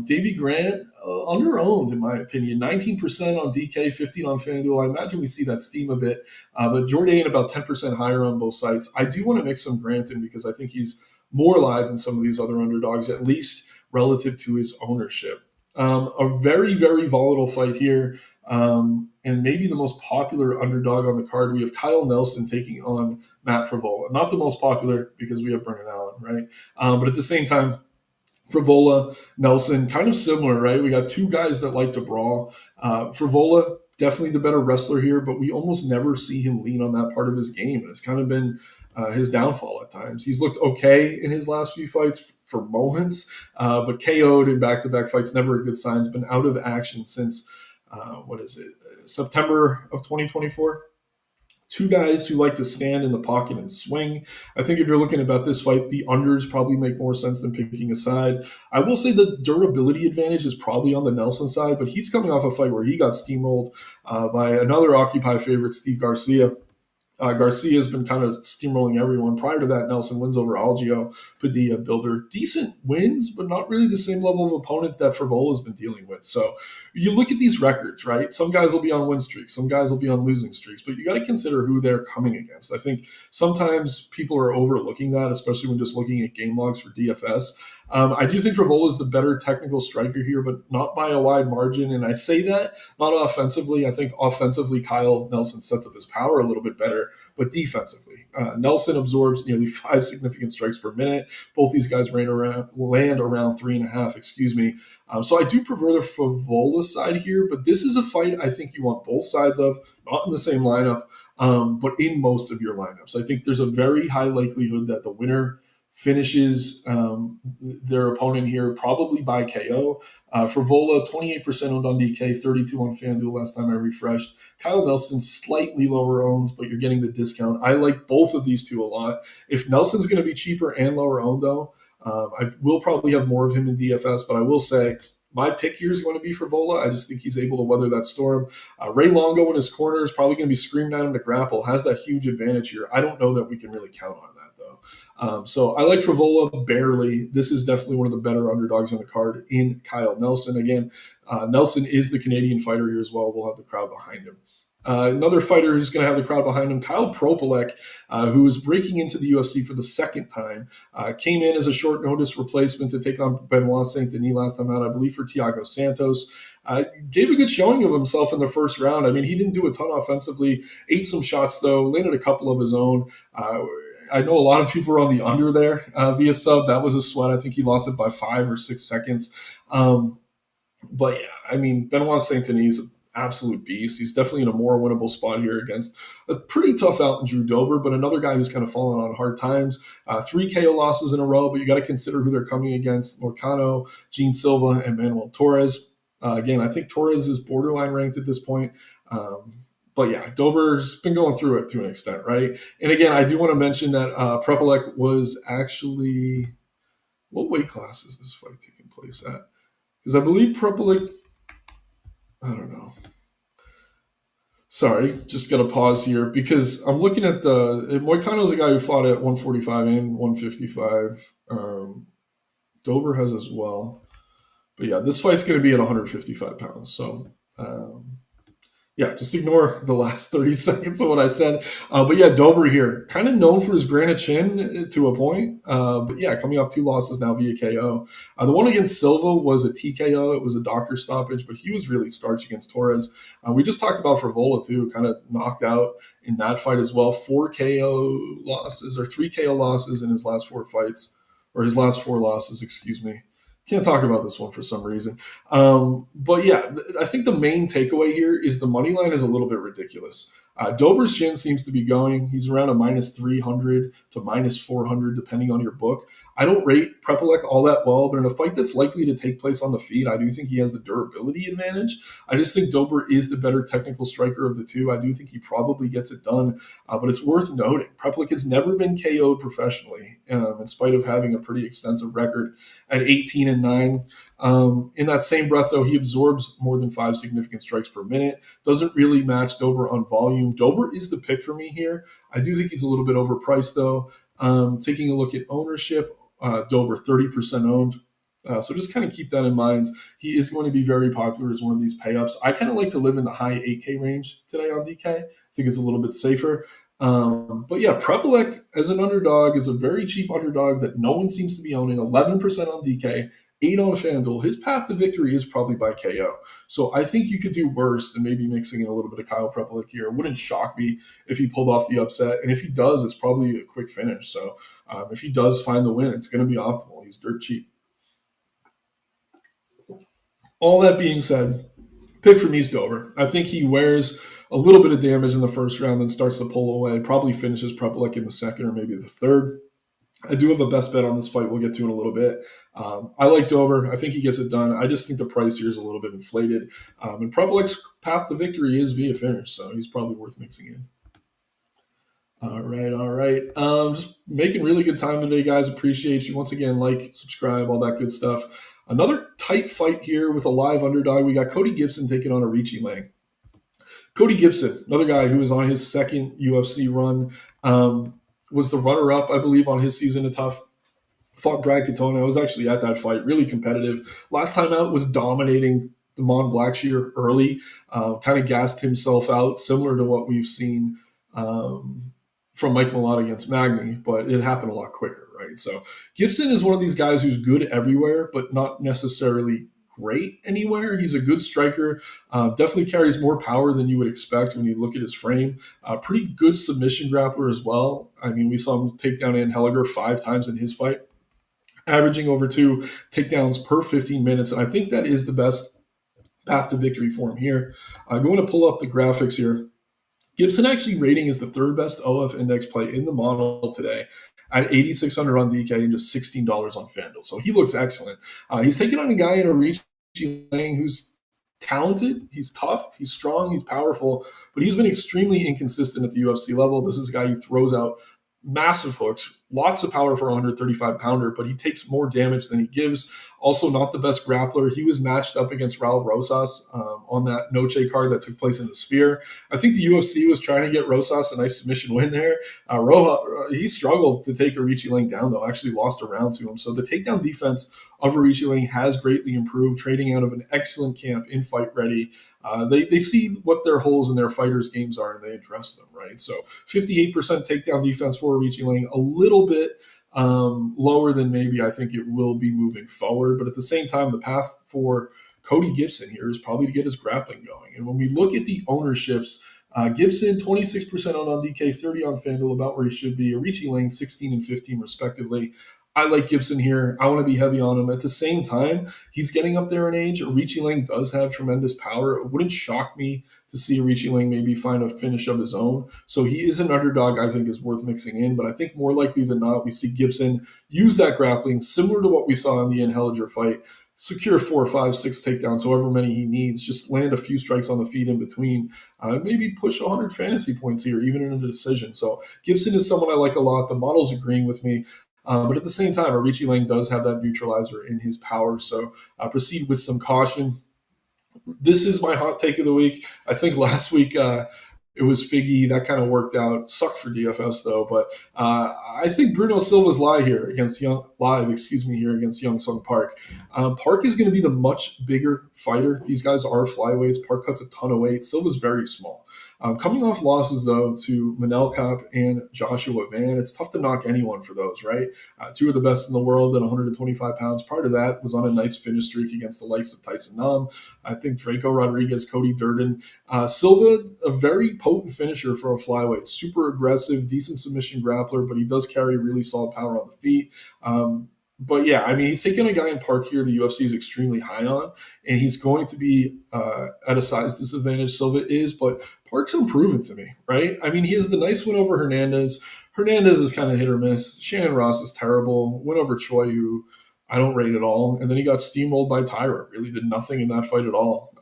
Davy Grant, under-owned, in my opinion. 19% on DK, 15 on FanDuel. I imagine we see that steam a bit. But Jourdain about 10% higher on both sites. I do want to mix some Grant in because I think he's more live than some of these other underdogs, at least relative to his ownership. A very, very volatile fight here. And maybe the most popular underdog on the card. We have Kyle Nelson taking on Matt Frivola. Not the most popular because we have Brennan Allen, right? But at the same time, Frivola, Nelson, kind of similar, right? We got 2 guys that like to brawl. Frivola, definitely the better wrestler here, but we almost never see him lean on that part of his game. And it's kind of been his downfall at times. He's looked okay in his last few fights for moments, but KO'd in back-to-back fights, never a good sign. He's been out of action since, September of 2024. 2 guys who like to stand in the pocket and swing. I think if you're looking about this fight, the unders probably make more sense than picking a side. I will say the durability advantage is probably on the Nelson side, but he's coming off a fight where he got steamrolled by another Occupy favorite, Steve Garcia. Garcia has been kind of steamrolling everyone. Prior to that, Nelson wins over Algio, Padilla, Builder. Decent wins, but not really the same level of opponent that Frivola has been dealing with. So you look at these records, right? Some guys will be on win streaks. Some guys will be on losing streaks. But you got to consider who they're coming against. I think sometimes people are overlooking that, especially when just looking at game logs for DFS. I do think Frivola is the better technical striker here, but not by a wide margin. And I say that not offensively. I think offensively, Kyle Nelson sets up his power a little bit better, but defensively, Nelson absorbs nearly 5 significant strikes per minute. Both these guys land around 3.5. So I do prefer the Frivola side here, but this is a fight I think you want both sides of, not in the same lineup, but in most of your lineups. I think there's a very high likelihood that the winner finishes their opponent here probably by KO. Frivola, 28% owned on DK, 32 on FanDuel last time I refreshed. Kyle Nelson, slightly lower owned, but you're getting the discount. I like both of these two a lot. If Nelson's going to be cheaper and lower owned, though, I will probably have more of him in DFS, but I will say my pick here is going to be Frivola. I just think he's able to weather that storm. Ray Longo in his corner is probably going to be screaming at him to grapple, has that huge advantage here. I don't know that we can really count on that, though. So I like Frivola barely. This is definitely one of the better underdogs on the card in Kyle Nelson. Again, Nelson is the Canadian fighter here as well. We'll have the crowd behind him. Another fighter who's going to have the crowd behind him, Kyle Propolek, who is breaking into the UFC for the second time, came in as a short notice replacement to take on Benoit Saint Denis last time out, I believe, for Thiago Santos. Gave a good showing of himself in the first round. I mean, he didn't do a ton offensively, ate some shots, though, landed a couple of his own. I know a lot of people were on the under there via sub. That was a sweat. I think he lost it by 5 or 6 seconds. But yeah, I mean, Benoit Saint Denis is an absolute beast. He's definitely in a more winnable spot here against a pretty tough out in Drew Dober, but another guy who's kind of fallen on hard times. 3 KO losses in a row, but you got to consider who they're coming against: Morcano, Gene Silva, and Manuel Torres. Again, I think Torres is borderline ranked at this point. But yeah, Dober's been going through it to an extent, right? And again, I do want to mention that Prepolek was actually, what weight class is this fight taking place at? Because I believe Prepolek, I don't know. Sorry, just got to pause here because I'm looking at Moicano's a guy who fought at 145 and 155. Dober has as well. But yeah, this fight's going to be at 155 pounds. So, yeah, just ignore the last 30 seconds of what I said. But yeah, Dober here, kind of known for his granite chin to a point. But yeah, coming off 2 losses now via KO. The one against Silva was a TKO. It was a doctor stoppage, but he was really starch against Torres. We just talked about Frivola too, kind of knocked out in that fight as well. 4 KO losses, or 3 KO losses in his last 4 fights, or his last 4 losses, excuse me. Can't talk about this one for some reason. But yeah, I think the main takeaway here is the money line is a little bit ridiculous. Dober's chin seems to be going. He's around a minus 300 to minus 400, depending on your book. I don't rate Prepolek all that well, but in a fight that's likely to take place on the feet, I do think he has the durability advantage. I just think Dober is the better technical striker of the two. I do think he probably gets it done, but it's worth noting. Prepolek has never been KO'd professionally, in spite of having a pretty extensive record at 18-9. In that same breath, though, he absorbs more than 5 significant strikes per minute. Doesn't really match Dober on volume. Dober is the pick for me here. I do think he's a little bit overpriced, though. Taking a look at ownership, Dober 30% owned. So just kind of keep that in mind. He is going to be very popular as one of these pay-ups. I kind of like to live in the high 8K range today on DK. I think it's a little bit safer. But yeah, Prepolek as an underdog is a very cheap underdog that no one seems to be owning. 11% on DK, 8 on FanDuel. His path to victory is probably by KO. So I think you could do worse than maybe mixing in a little bit of Kyle Prepolek here. It wouldn't shock me if he pulled off the upset. And if he does, it's probably a quick finish. So if he does find the win, it's going to be optimal. He's dirt cheap. All that being said, pick for me is Dober. I think he wears a little bit of damage in the first round, then starts to pull away. Probably finishes Prepolek in the second or maybe the third. I do have a best bet on this fight we'll get to in a little bit. I like Dober. I think he gets it done. I just think the price here is a little bit inflated. And Prepolek's path to victory is via finish, so he's probably worth mixing in. All right. Just making really good time today, guys. Appreciate you. Once again, like, subscribe, all that good stuff. Another tight fight here with a live underdog. We got Cody Gibson taking on Arichi Lang. Cody Gibson, another guy who was on his second UFC run, was the runner-up, I believe, on his season of Tough. Fought Brad Katona. I was actually at that fight. Really competitive. Last time out was dominating Damon Blackshear early. Kind of gassed himself out, similar to what we've seen from Mike Malott against Magny, but it happened a lot quicker, right? So Gibson is one of these guys who's good everywhere, but not necessarily great anywhere. He's a good striker, definitely carries more power than you would expect when you look at his frame. Pretty good submission grappler as well. I mean, we saw him take down Ann Helliger 5 times in his fight, averaging over 2 takedowns per 15 minutes. And I think that is the best path to victory for him here. I'm going to pull up the graphics here. Gibson actually rating is the 3rd best OF index play in the model today at 8,600 on DK and just $16 on FanDuel. So he looks excellent. He's taking on a guy in Arichi Lang who's talented, he's tough, he's strong, he's powerful, but he's been extremely inconsistent at the UFC level. This is a guy who throws out massive hooks, lots of power for a 135 pounder, but he takes more damage than he gives. Also, not the best grappler. He was matched up against Raul Rosas on that Noche card that took place in the Sphere. I think the UFC was trying to get Rosas a nice submission win there. He struggled to take Aoriqileng down, though. Actually lost a round to him. So the takedown defense of Aoriqileng has greatly improved, trading out of an excellent camp in Fight Ready. They see what their holes in their fighters' games are, and they address them, right? So 58% takedown defense for Aoriqileng, a little bit lower than maybe I think it will be moving forward. But at the same time, the path for Cody Gibson here is probably to get his grappling going. And when we look at the ownerships, Gibson, 26% on DK, 30 on FanDuel, about where he should be. Aoriqileng, 16 and 15 respectively. I like Gibson here. I want to be heavy on him. At the same time, he's getting up there in age. Aoriqileng does have tremendous power. It wouldn't shock me to see Aoriqileng maybe find a finish of his own. So he is an underdog I think is worth mixing in. But I think more likely than not, we see Gibson use that grappling, similar to what we saw in the Enhelliger fight. Secure 4, 5, 6 takedowns, however many he needs. Just land a few strikes on the feet in between. Maybe push 100 fantasy points here, even in a decision. So Gibson is someone I like a lot. The model's agreeing with me. But at the same time, Aoriqileng does have that neutralizer in his power. So proceed with some caution. This is my hot take of the week. I think last week it was Figgy. That kind of worked out. Sucked for DFS though. But I think Bruno Silva's live here against Young Sung Park. Park is going to be the much bigger fighter. These guys are flyweights. Park cuts a ton of weight. Silva's very small. Coming off losses, though, to Manel Kape and Joshua Van, it's tough to knock anyone for those, right? Two of the best in the world at 125 pounds. Part of that was on a nice finish streak against the likes of Tyson Nam. I think Draco Rodriguez, Cody Durden. Silva, a very potent finisher for a flyweight. Super aggressive, decent submission grappler, but he does carry really solid power on the feet. But yeah, I mean, he's taking a guy in Park here the UFC is extremely high on, and he's going to be at a size disadvantage. Silva is, but Park's improving to me, right? I mean, he has the nice win over Hernandez. Hernandez is kind of hit or miss. Shannon Ross is terrible. Win over Choi, who I don't rate at all. And then he got steamrolled by Tyra. Really did nothing in that fight at all.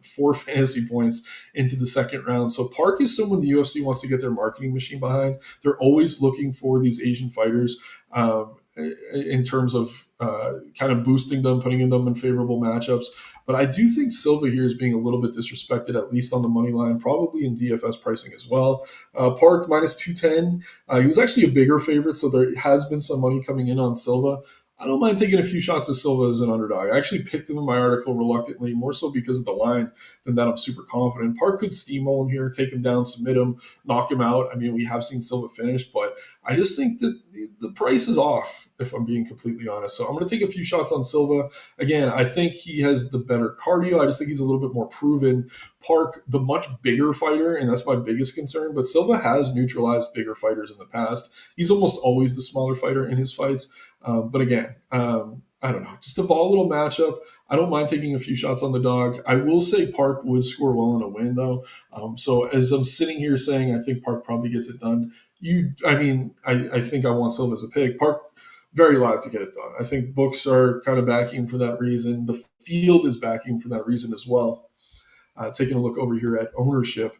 4 fantasy points into the second round. So Park is someone the UFC wants to get their marketing machine behind. They're always looking for these Asian fighters in terms of kind of boosting them, putting them in favorable matchups. But I do think Silva here is being a little bit disrespected, at least on the money line, probably in DFS pricing as well. Park minus 210. He was actually a bigger favorite, so there has been some money coming in on Silva. I don't mind taking a few shots at Silva as an underdog. I actually picked him in my article reluctantly, more so because of the line than that I'm super confident. Park could steamroll him here, take him down, submit him, knock him out. I mean, we have seen Silva finish, but I just think that the price is off, if I'm being completely honest. So I'm going to take a few shots on Silva. Again, I think he has the better cardio. I just think he's a little bit more proven. Park, the much bigger fighter, and that's my biggest concern. But Silva has neutralized bigger fighters in the past. He's almost always the smaller fighter in his fights. But again, I don't know, just a volatile matchup. I don't mind taking a few shots on the dog. I will say Park would score well in a win, though. So as I'm sitting here saying I think Park probably gets it done, I think I want Silva as a pick. Park, very live to get it done. I think books are kind of backing for that reason. The field is backing for that reason as well. Taking a look over here at ownership.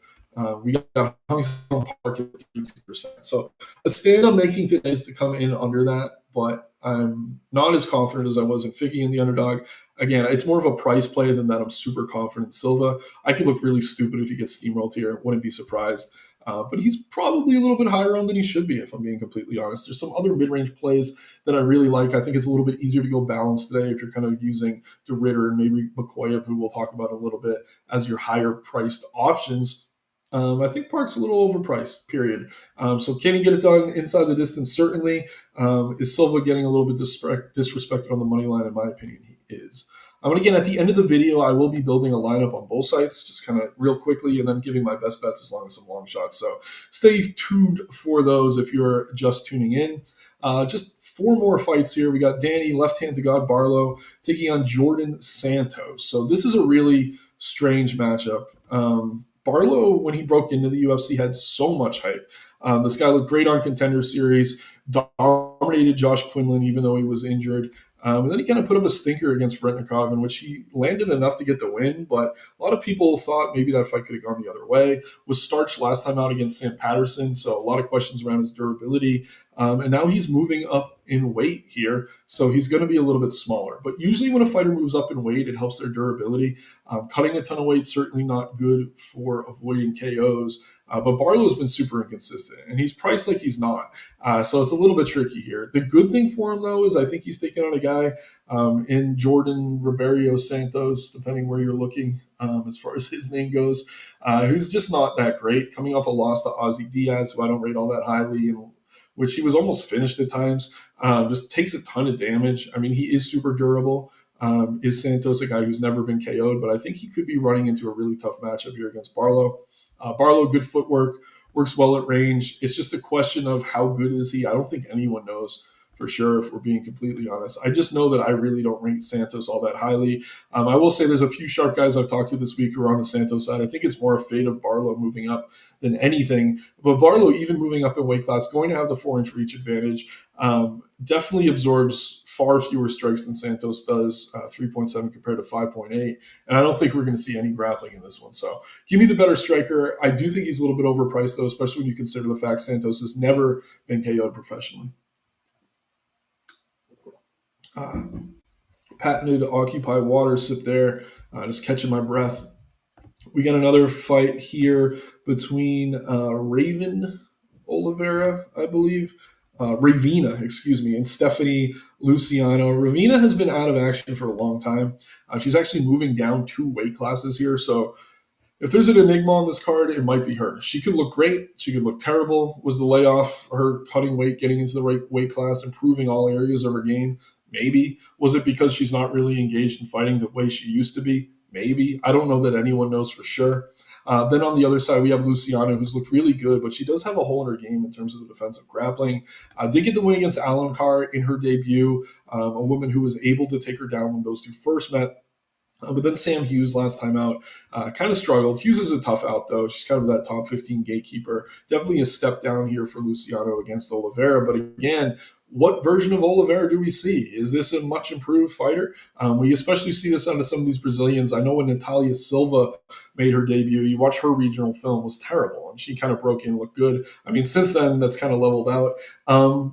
We got Hung Sung Park at 32%. So a stand I'm making today is to come in under that, but I'm not as confident as I was in Figgy in the underdog. Again, it's more of a price play than that I'm super confident in Silva. I could look really stupid if he gets steamrolled here. Wouldn't be surprised. But he's probably a little bit higher on than he should be, if I'm being completely honest. There's some other mid-range plays that I really like. I think it's a little bit easier to go balanced today if you're kind of using the Ritter and maybe Makoyev, who we'll talk about a little bit, as your higher-priced options. I think Park's a little overpriced, period. So can he get it done inside the distance? Certainly. Is Silva getting a little bit disrespected on the money line? In my opinion, he is. And again, at the end of the video, I will be building a lineup on both sites, just kind of real quickly, and then giving my best bets as long as some long shots. So stay tuned for those if you're just tuning in. Just 4 more fights here. We got Danny, left hand to God Barlow, taking on Jordan Santos. So this is a really strange matchup. Barlow, when he broke into the UFC, had so much hype. This guy looked great on Contender Series, dominated Josh Quinlan even though he was injured. And then he kind of put up a stinker against Vretnikov, in which he landed enough to get the win, but a lot of people thought maybe that fight could have gone the other way. Was starched last time out against Sam Patterson, so a lot of questions around his durability. And now he's moving up in weight here, so he's going to be a little bit smaller. But usually when a fighter moves up in weight, it helps their durability. Cutting a ton of weight certainly not good for avoiding KOs. But Barlow's been super inconsistent, and he's priced like he's not. So it's a little bit tricky here. The good thing for him, though, is I think he's taking on a guy in Jordan Ribeiro Santos, depending where you're looking as far as his name goes, who's just not that great, coming off a loss to Ozzy Diaz, who I don't rate all that highly, and which he was almost finished at times. Just takes a ton of damage. I mean, he is super durable. Is Santos a guy who's never been KO'd? But I think he could be running into a really tough matchup here against Barlow. Barlow, good footwork, works well at range. It's just a question of how good is he. I don't think anyone knows for sure, if we're being completely honest. I just know that I really don't rate Santos all that highly. I will say there's a few sharp guys I've talked to this week who are on the Santos side. I think it's more a fate of Barlow moving up than anything. But Barlow, even moving up in weight class, going to have the 4-inch reach advantage. Definitely absorbs far fewer strikes than Santos does, 3.7 compared to 5.8. And I don't think we're going to see any grappling in this one. So give me the better striker. I do think he's a little bit overpriced, though, especially when you consider the fact Santos has never been KO'd professionally. Patented Occupy Water sip there, just catching my breath. We got another fight here between Raven Oliveira, I believe. Ravina, excuse me, and Stephanie Luciano. Ravina has been out of action for a long time. She's actually moving down 2 weight classes here. So if there's an enigma on this card, it might be her. She could look great. She could look terrible. Was the layoff her cutting weight, getting into the right weight class, improving all areas of her game? Maybe. Was it because she's not really engaged in fighting the way she used to be? Maybe. I don't know that anyone knows for sure. Then on the other side, we have Luciano, who's looked really good, but she does have a hole in her game in terms of the defensive grappling. Did get the win against Alamkar in her debut, a woman who was able to take her down when those two first met. But then Sam Hughes last time out kind of struggled. Hughes is a tough out, though. She's kind of that top 15 gatekeeper. Definitely a step down here for Luciano against Oliveira. But again, what version of Oliveira do we see? Is this a much improved fighter? We especially see this out of some of these Brazilians. I know when Natalia Silva made her debut, you watch her regional film, was terrible, and she kind of broke in, looked good. I mean, since then, that's kind of leveled out.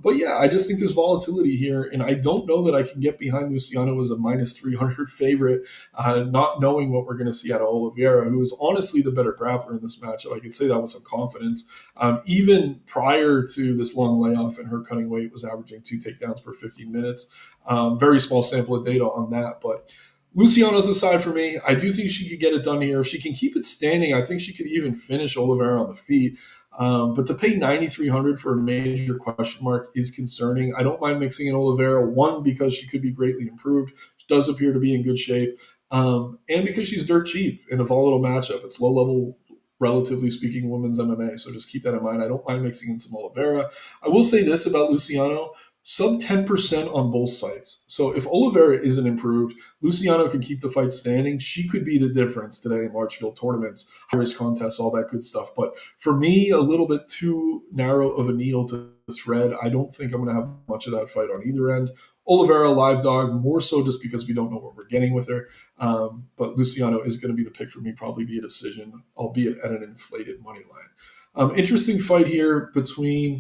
But yeah, I just think there's volatility here, and I don't know that I can get behind Luciano as a minus 300 favorite, not knowing what we're going to see out of Oliveira, who is honestly the better grappler in this matchup. I can say that with some confidence. Even prior to this long layoff and her cutting weight, was averaging 2 takedowns per 15 minutes. Very small sample of data on that, but Luciano's the side for me. I do think she could get it done here. If she can keep it standing, I think she could even finish Oliveira on the feet. But to pay $9,300 for a major question mark is concerning. I don't mind mixing in Oliveira, one, because she could be greatly improved. She does appear to be in good shape. And because she's dirt cheap in a volatile matchup. It's low level, relatively speaking, women's MMA. So just keep that in mind. I don't mind mixing in some Oliveira. I will say this about Luciano. Sub 10% on both sides. So if Oliveira isn't improved, Luciano can keep the fight standing. She could be the difference today in large field tournaments, high-risk contests, all that good stuff. But for me, a little bit too narrow of a needle to thread. I don't think I'm going to have much of that fight on either end. Oliveira, live dog, more so just because we don't know what we're getting with her. But Luciano is going to be the pick for me, probably via decision, albeit at an inflated money line. Interesting fight here between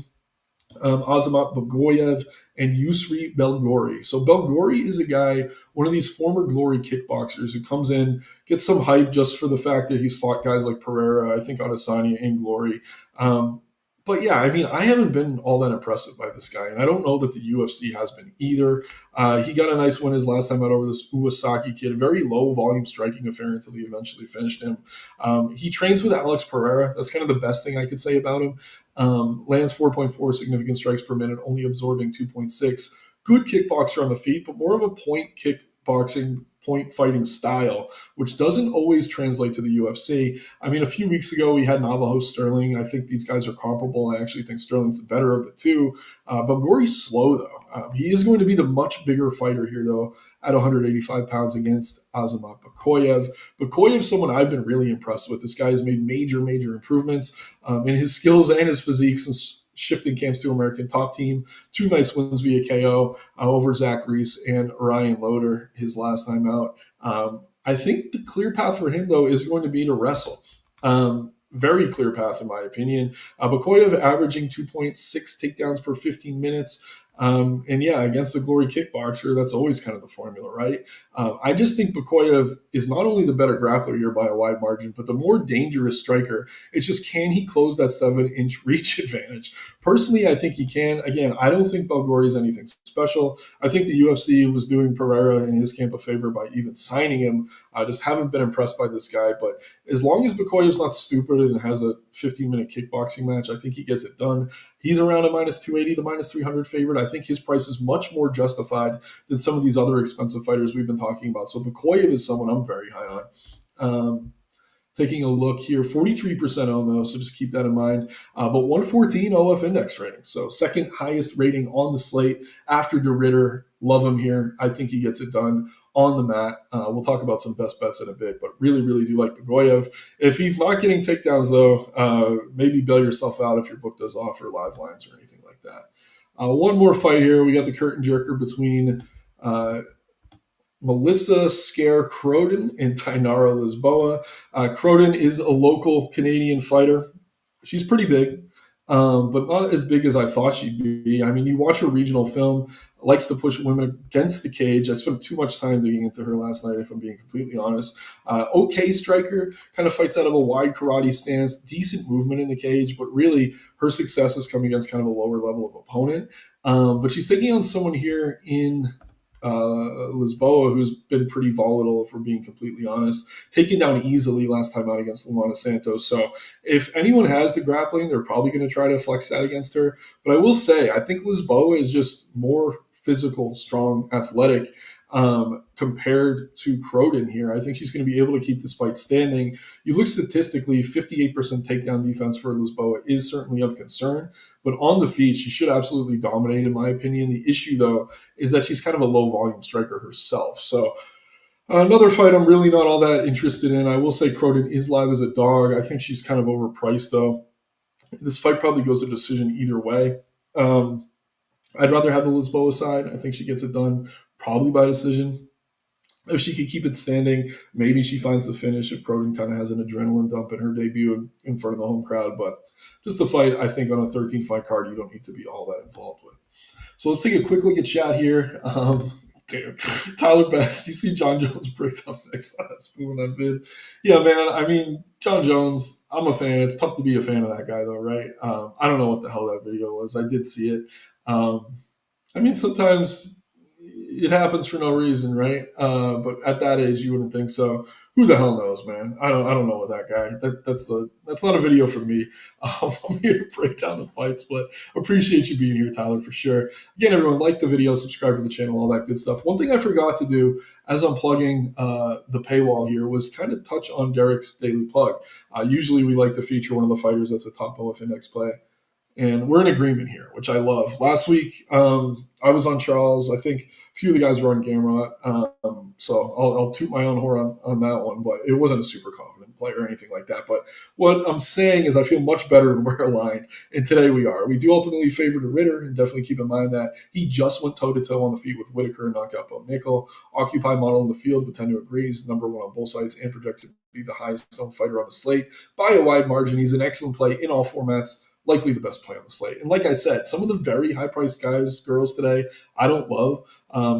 Azamat Bagoyev and Yusri Belgori. So Belgori is a guy, one of these former Glory kickboxers who comes in, gets some hype just for the fact that he's fought guys like Pereira, I think Adesanya in Glory. But yeah, I mean, I haven't been all that impressive by this guy, and I don't know that the UFC has been either. He got a nice win his last time out over this Uwasaki kid, very low volume striking affair until he eventually finished him. He trains with Alex Pereira. That's kind of the best thing I could say about him. Lands 4.4 significant strikes per minute, only absorbing 2.6. Good kickboxer on the feet, but more of a point kickboxing, point fighting style, which doesn't always translate to the UFC. I mean, a few weeks ago, we had Navajo Sterling. I think these guys are comparable. I actually think Sterling's the better of the two. But Gory's slow, though. He is going to be the much bigger fighter here, though, at 185 pounds against Azamat Bakoyev. Bakoyev's someone I've been really impressed with. This guy has made major improvements in his skills and his physique since shifting camps to American Top Team. 2 nice wins via KO over Zach Reese and Ryan Loader his last time out. I think the clear path for him, though, is going to be to wrestle. very clear path in my opinion. Bakoyev averaging 2.6 takedowns per 15 minutes. And yeah, against the glory kickboxer, that's always kind of the formula, right? I just think Bakoyev is not only the better grappler here by a wide margin, but the more dangerous striker. It's just, can he close that 7-inch reach advantage? Personally, I think he can. Again, I don't think Belgori is anything special. I think the UFC was doing Pereira and his camp a favor by even signing him. I just haven't been impressed by this guy. But as long as Bakoyev's not stupid and has a 15-minute kickboxing match, I think he gets it done. He's around a minus 280 to minus 300 favorite. I think his price is much more justified than some of these other expensive fighters we've been talking about. So Bakoyev is someone I'm very high on. Taking a look here, 43% owned though, so just keep that in mind. But 114 OF index rating, so second highest rating on the slate after De Ridder. Love him here. I think he gets it done on the mat. We'll talk about some best bets in a bit, but really, really do like Bakoyev. If he's not getting takedowns though, maybe bail yourself out if your book does offer live lines or anything like that. One more fight here. We got the curtain jerker between Melissa Scare Croden and Tainara Lisboa. Croden is a local Canadian fighter. She's pretty big, but not as big as I thought she'd be. I mean, you watch her regional film, likes to push women against the cage. I spent too much time digging into her last night, if I'm being completely honest. Okay striker, kind of fights out of a wide karate stance, decent movement in the cage, but really her success has come against kind of a lower level of opponent. But she's taking on someone here in Lisboa, who's been pretty volatile, if we're being completely honest, taken down easily last time out against Luana Santos. So if anyone has the grappling, they're probably going to try to flex that against her. But I will say, I think Lisboa is just more physical, strong, athletic compared to Croden here. I think she's going to be able to keep this fight standing. You look statistically, 58% takedown defense for Lisboa is certainly of concern, but on the feet, she should absolutely dominate, in my opinion. The issue, though, is that she's kind of a low-volume striker herself. So another fight I'm really not all that interested in. I will say Croden is live as a dog. I think she's kind of overpriced, though. This fight probably goes to decision either way. I'd rather have the Lisboa side. I think she gets it done probably by decision. If she could keep it standing, maybe she finds the finish if Croden kind of has an adrenaline dump in her debut in front of the home crowd. But just a fight, I think, on a 13-fight card, you don't need to be all that involved with. So let's take a quick look at chat here. Dude, Tyler Best, you see John Jones break up next time. Spoon that vid. Yeah, man, I mean, John Jones, I'm a fan. It's tough to be a fan of that guy, though, right? I don't know what the hell that video was. I did see it. I mean, sometimes it happens for no reason, right? But at that age, you wouldn't think so. Who the hell knows, man? I don't know what that guy. That's not a video for me. I'm here to break down the fights, but appreciate you being here, Tyler, for sure. Again, everyone, like the video, subscribe to the channel, all that good stuff. One thing I forgot to do as I'm plugging the paywall here was kind of touch on Derek's daily plug. Usually, we like to feature one of the fighters that's a top OF index play. And we're in agreement here, which I love. Last week, I was on Charles. I think a few of the guys were on camera. So I'll toot my own horn on that one. But it wasn't a super confident play or anything like that. But what I'm saying is I feel much better when we're aligned. And today we are. We do ultimately favor De Ridder. And definitely keep in mind that he just went toe-to-toe on the feet with Whitaker and knocked out Bo Nickel. Occupy model in the field, but tend to agree. He's number one on both sides and projected to be the highest owned fighter on the slate by a wide margin. He's an excellent play in all formats. Likely the best play on the slate. And like I said, some of the very high-priced guys, girls today, I don't love.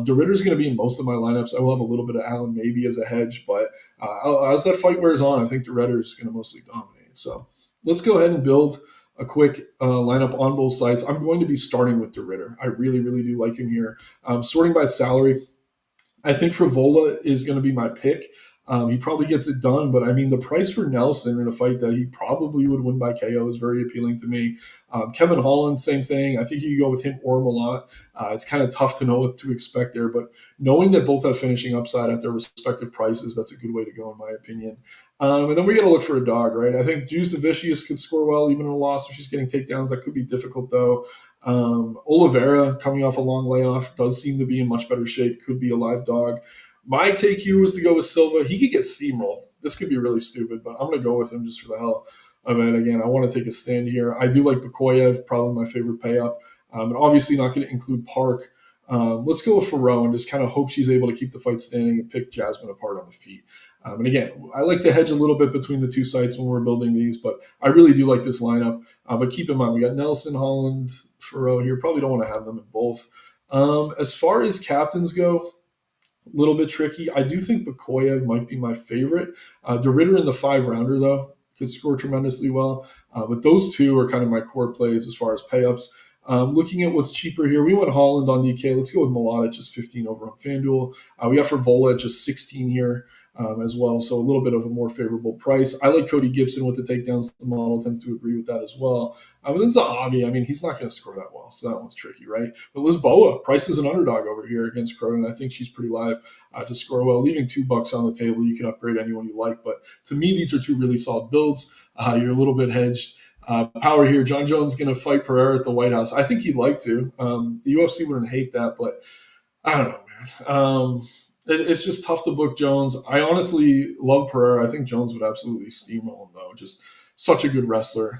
De Ridder's going to be in most of my lineups. I will have a little bit of Allen maybe as a hedge, but as that fight wears on, I think De Ridder's going to mostly dominate. So let's go ahead and build a quick lineup on both sides. I'm going to be starting with De Ridder. I really, really do like him here. Sorting by salary, I think Frivola is going to be my pick. He probably gets it done, but I mean, the price for Nelson in a fight that he probably would win by KO is very appealing to me. Kevin Holland, same thing. I think you can go with him or Malott. It's kind of tough to know what to expect there, but knowing that both have finishing upside at their respective prices, that's a good way to go, in my opinion. And then we got to look for a dog, right? I think Juice DeVicious could score well, even in a loss if she's getting takedowns. That could be difficult, though. Oliveira, coming off a long layoff, does seem to be in much better shape, could be a live dog. My take here was to go with Silva. He could get steamrolled. This could be really stupid, but I'm going to go with him just for the hell of it. Again, I want to take a stand here. I do like Bakoyev, probably my favorite pay up. And obviously not going to include Park. Let's go with Ferro and just kind of hope she's able to keep the fight standing and pick Jasmine apart on the feet. And again, I like to hedge a little bit between the two sites when we're building these, but I really do like this lineup. But keep in mind, we got Nelson, Holland, Ferro here. Probably don't want to have them in both. As far as captains go, a little bit tricky. I do think Bakoyev might be my favorite. DeRitter in the 5-rounder, though, could score tremendously well. But those two are kind of my core plays as far as payups. Looking at what's cheaper here, we went Holland on DK. Let's go with Malata at just 15 over on FanDuel. We got Frivola at just 16 here as well, so a little bit of a more favorable price. I like Cody Gibson with the takedowns. The model tends to agree with that as well. But then Zahabi, I mean, he's not going to score that well, so that one's tricky, right? But Lisboa, Price is an underdog over here against Cronin. I think she's pretty live to score well. Leaving $2 on the table, you can upgrade anyone you like. But to me, these are two really solid builds. You're a little bit hedged. Power here. John Jones going to fight Pereira at the White House. I think he'd like to. The UFC wouldn't hate that, but I don't know, man. It's just tough to book Jones. I honestly love Pereira. I think Jones would absolutely steamroll him, though. Just such a good wrestler,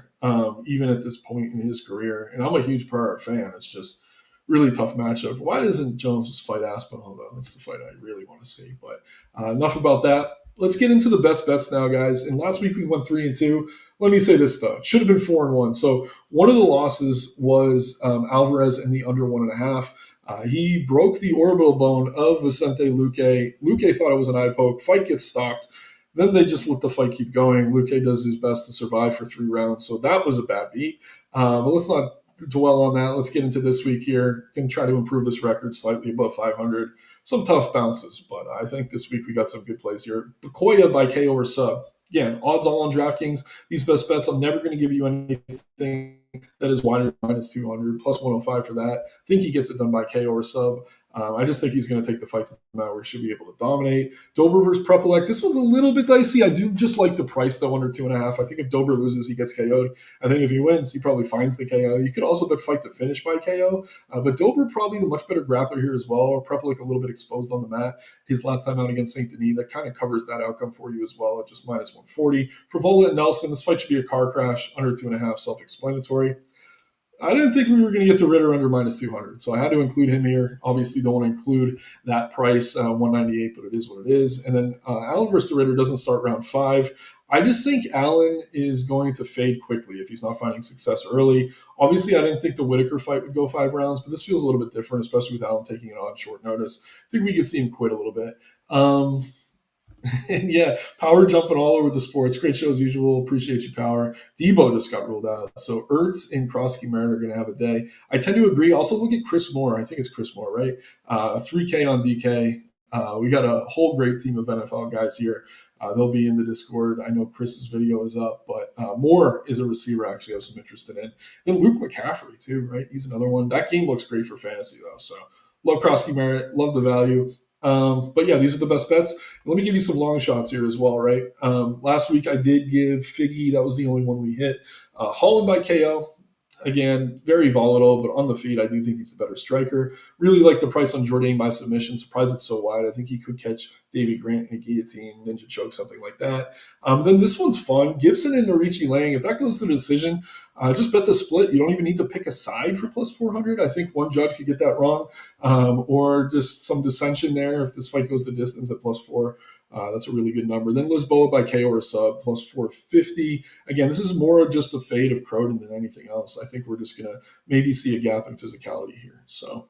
even at this point in his career. And I'm a huge Pereira fan. It's just really tough matchup. Why doesn't Jones just fight Aspinall, though? That's the fight I really want to see. But enough about that. Let's get into the best bets now, guys. And last week we went 3-2. Let me say this, though. It should have been 4-1. So one of the losses was Alvarez in the under 1.5. He broke the orbital bone of Vicente Luque. Luque thought it was an eye poke. Fight gets stopped. Then they just let the fight keep going. Luque does his best to survive for 3 rounds. So that was a bad beat. But let's not dwell on that. Let's get into this week here. Going to try to improve this record slightly above 500. Some tough bounces, but I think this week we got some good plays here. Bakoya by KO or sub. Again, odds all on DraftKings. These best bets, I'm never going to give you anything that is wider than -200, plus 105 for that. I think he gets it done by KO or sub. I just think he's going to take the fight to the mat where he should be able to dominate. Dober versus Prepelec. This one's a little bit dicey. I do just like the price, though, under 2.5. I think if Dober loses, he gets KO'd. I think if he wins, he probably finds the KO. You could also bet fight to finish by KO. But Dober probably the much better grappler here as well. Or Prepelec a little bit exposed on the mat. His last time out against St. Denis, that kind of covers that outcome for you as well at just -140. For Vola and Nelson, this fight should be a car crash. Under 2.5, self-explanatory. I didn't think we were going to get to Ritter under -200, so I had to include him here. Obviously, don't want to include that price, 198, but it is what it is. And then Allen versus the Ritter doesn't start round 5. I just think Allen is going to fade quickly if he's not finding success early. Obviously, I didn't think the Whitaker fight would go 5 rounds, but this feels a little bit different, especially with Allen taking it on short notice. I think we could see him quit a little bit. And yeah, Power jumping all over the sports. Great show as usual. Appreciate you, Power. Debo just got ruled out. So Ertz and Krosky Merritt are going to have a day. I tend to agree. Also, look at Chris Moore. I think it's Chris Moore, right? 3K on DK. We got a whole great team of NFL guys here. They'll be in the Discord. I know Chris's video is up, but Moore is a receiver I actually have some interest in. Then Luke McCaffrey, too, right? He's another one. That game looks great for fantasy, though. So love Krosky Merritt. Love the value. But yeah, these are the best bets. Let me give you some long shots here as well, right? Last week I did give Figgy. That was the only one we hit. Holland by KO. Again, very volatile, but on the feet, I do think he's a better striker. Really like the price on Jourdain by submission. Surprised it's so wide. I think he could catch Davey Grant in a guillotine, ninja choke, something like that. Then this one's fun. Gibson and Narichi Lang. If that goes to the decision, just bet the split. You don't even need to pick a side for plus 400. I think one judge could get that wrong, or just some dissension there if this fight goes the distance at plus 4. That's a really good number. Then Lisboa by KO or sub, plus 450. Again, this is more just a fade of Croden than anything else. I think we're just going to maybe see a gap in physicality here. So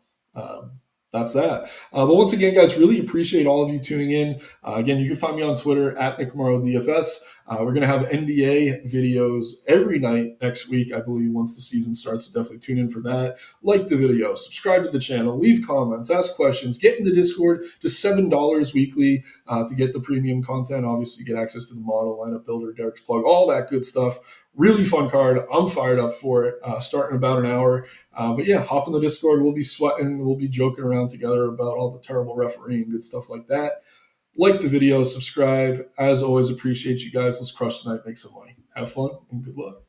that's that. But once again, guys, really appreciate all of you tuning in. Again, you can find me on Twitter at NickMorrowDFS. We're going to have NBA videos every night next week, I believe, once the season starts. So definitely tune in for that. Like the video, subscribe to the channel, leave comments, ask questions, get in the Discord. Just $7 weekly to get the premium content. Obviously, you get access to the model, lineup builder, Derek's plug, all that good stuff. Really fun card. I'm fired up for it. Starting in about an hour. But yeah, hop in the Discord. We'll be sweating. We'll be joking around together about all the terrible refereeing, good stuff like that. Like the video, subscribe. As always, appreciate you guys. Let's crush tonight, make some money. Have fun, and good luck.